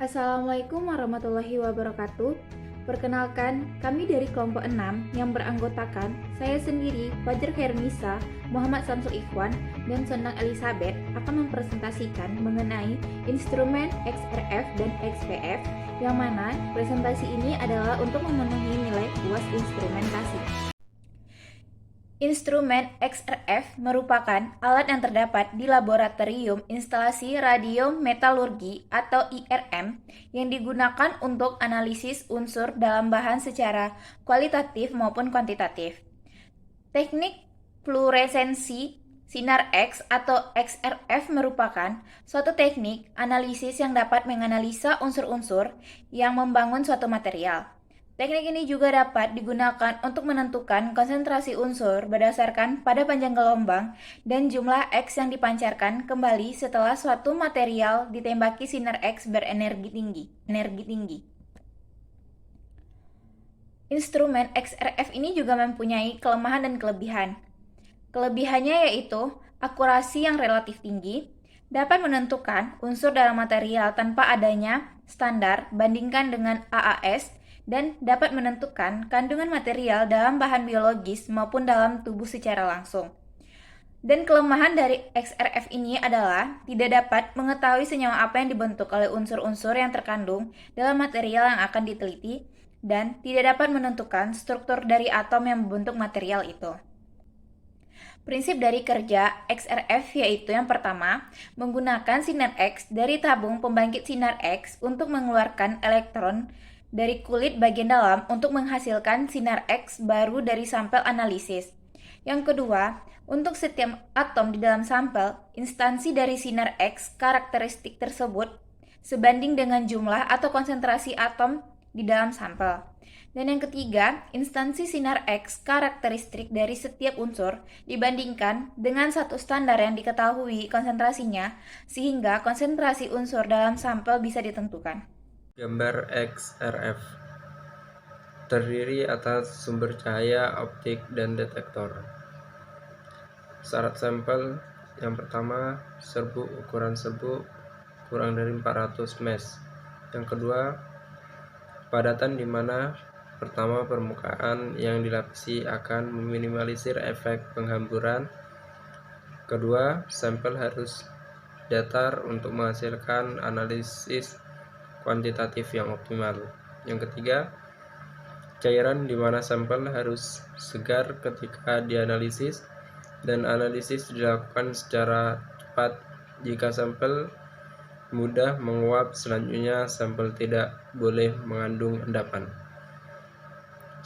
Assalamualaikum warahmatullahi wabarakatuh. Perkenalkan, kami dari kelompok 6 yang beranggotakan saya sendiri, Fajar Khairunisa, Muhammad Samsul Ikhwan, dan Sonang Elizabeth akan mempresentasikan mengenai instrumen XRF dan XPF, yang mana presentasi ini adalah untuk memenuhi nilai UAS instrumentasi. Instrumen XRF merupakan alat yang terdapat di Laboratorium Instalasi Radiometalurgi atau IRM yang digunakan untuk analisis unsur dalam bahan secara kualitatif maupun kuantitatif. Teknik fluoresensi sinar X atau XRF merupakan suatu teknik analisis yang dapat menganalisa unsur-unsur yang membangun suatu material. Teknik ini juga dapat digunakan untuk menentukan konsentrasi unsur berdasarkan pada panjang gelombang dan jumlah X yang dipancarkan kembali setelah suatu material ditembaki sinar X berenergi tinggi. Instrumen XRF ini juga mempunyai kelemahan dan kelebihan. Kelebihannya yaitu akurasi yang relatif tinggi, dapat menentukan unsur dalam material tanpa adanya standar bandingkan dengan AAS, dan dapat menentukan kandungan material dalam bahan biologis maupun dalam tubuh secara langsung. Dan kelemahan dari XRF ini adalah tidak dapat mengetahui senyawa apa yang dibentuk oleh unsur-unsur yang terkandung dalam material yang akan diteliti dan tidak dapat menentukan struktur dari atom yang membentuk material itu. Prinsip dari kerja XRF yaitu yang pertama, menggunakan sinar X dari tabung pembangkit sinar X untuk mengeluarkan elektron dari kulit bagian dalam untuk menghasilkan sinar X baru dari sampel analisis. Yang kedua, untuk setiap atom di dalam sampel, instansi dari sinar X karakteristik tersebut sebanding dengan jumlah atau konsentrasi atom di dalam sampel. Dan yang ketiga, instansi sinar X karakteristik dari setiap unsur dibandingkan dengan satu standar yang diketahui konsentrasinya, sehingga konsentrasi unsur dalam sampel bisa ditentukan. Gambar XRF terdiri atas sumber cahaya, optik, dan detektor. Syarat sampel yang pertama, serbuk ukuran serbuk kurang dari 400 mesh. Yang kedua, padatan di mana pertama permukaan yang dilapisi akan meminimalisir efek penghamburan. Kedua, sampel harus datar untuk menghasilkan analisis kuantitatif yang optimal. Yang ketiga, cairan di mana sampel harus segar ketika dianalisis dan analisis dilakukan secara cepat. Jika sampel mudah menguap, selanjutnya sampel tidak boleh mengandung endapan.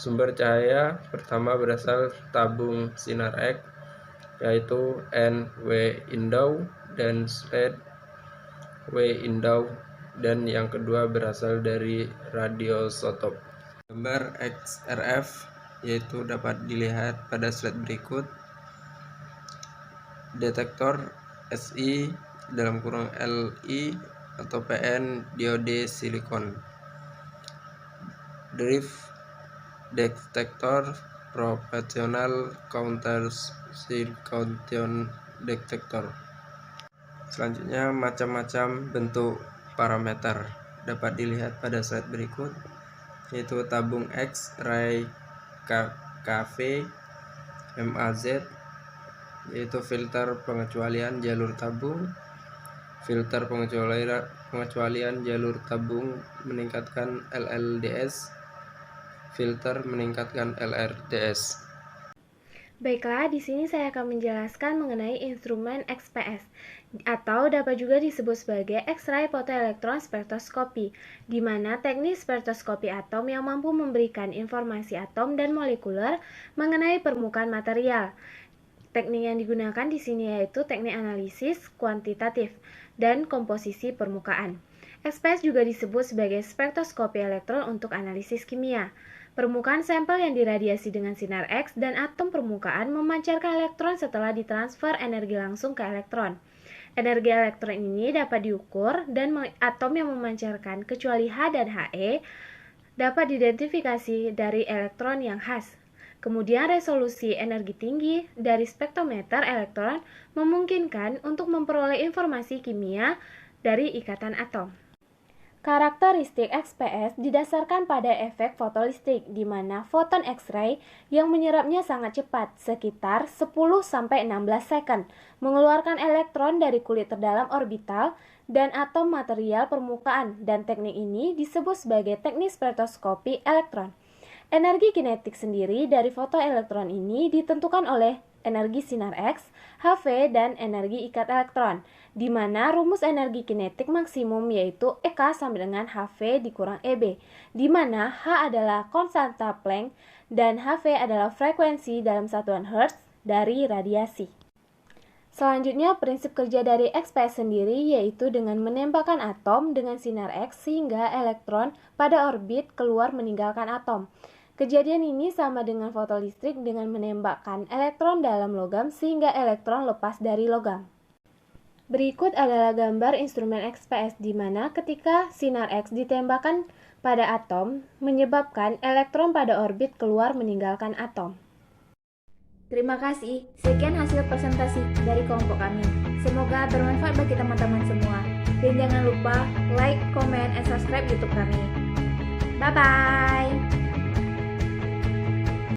Sumber cahaya pertama berasal tabung sinar X yaitu NW Indow dan slide W Indow, dan yang kedua berasal dari radiosotop. Gambar XRF yaitu dapat dilihat pada slide berikut. Detektor SI (Li) atau PN diode silikon. Drift detektor proportional counter circuition detektor. Selanjutnya, macam-macam bentuk parameter dapat dilihat pada slide berikut, yaitu tabung X, ray KV, MAZ, yaitu filter pengecualian jalur tabung. Filter pengecualian jalur tabung meningkatkan LLDS, filter meningkatkan LRDS. Baiklah, di sini saya akan menjelaskan mengenai instrumen XPS, atau dapat juga disebut sebagai X-ray photoelectron spectroscopy, di mana teknik spektroskopi atom yang mampu memberikan informasi atom dan molekuler mengenai permukaan material. Teknik yang digunakan di sini yaitu teknik analisis kuantitatif dan komposisi permukaan. XPS juga disebut sebagai spektroskopi elektron untuk analisis kimia. Permukaan sampel yang diradiasi dengan sinar X dan atom permukaan memancarkan elektron setelah ditransfer energi langsung ke elektron. Energi elektron ini dapat diukur dan atom yang memancarkan kecuali H dan He dapat diidentifikasi dari elektron yang khas. Kemudian resolusi energi tinggi dari spektrometer elektron memungkinkan untuk memperoleh informasi kimia dari ikatan atom. Karakteristik XPS didasarkan pada efek fotolistrik, di mana foton X-ray yang menyerapnya sangat cepat, sekitar 10-16 second, mengeluarkan elektron dari kulit terdalam orbital dan atom material permukaan, dan teknik ini disebut sebagai teknik spektroskopi elektron. Energi kinetik sendiri dari fotoelektron ini ditentukan oleh energi sinar X, HV, dan energi ikat elektron, di mana rumus energi kinetik maksimum yaitu EK sama dengan HV dikurang EB, di mana H adalah konstanta Planck dan HV adalah frekuensi dalam satuan Hertz dari radiasi. Selanjutnya, prinsip kerja dari XPS sendiri yaitu dengan menembakkan atom dengan sinar X sehingga elektron pada orbit keluar meninggalkan atom. Kejadian ini sama dengan fotolistrik dengan menembakkan elektron dalam logam sehingga elektron lepas dari logam. Berikut adalah gambar instrumen XPS di mana ketika sinar X ditembakkan pada atom menyebabkan elektron pada orbit keluar meninggalkan atom. Terima kasih. Sekian hasil presentasi dari kelompok kami. Semoga bermanfaat bagi teman-teman semua. Dan jangan lupa like, comment, and subscribe YouTube kami. Bye-bye.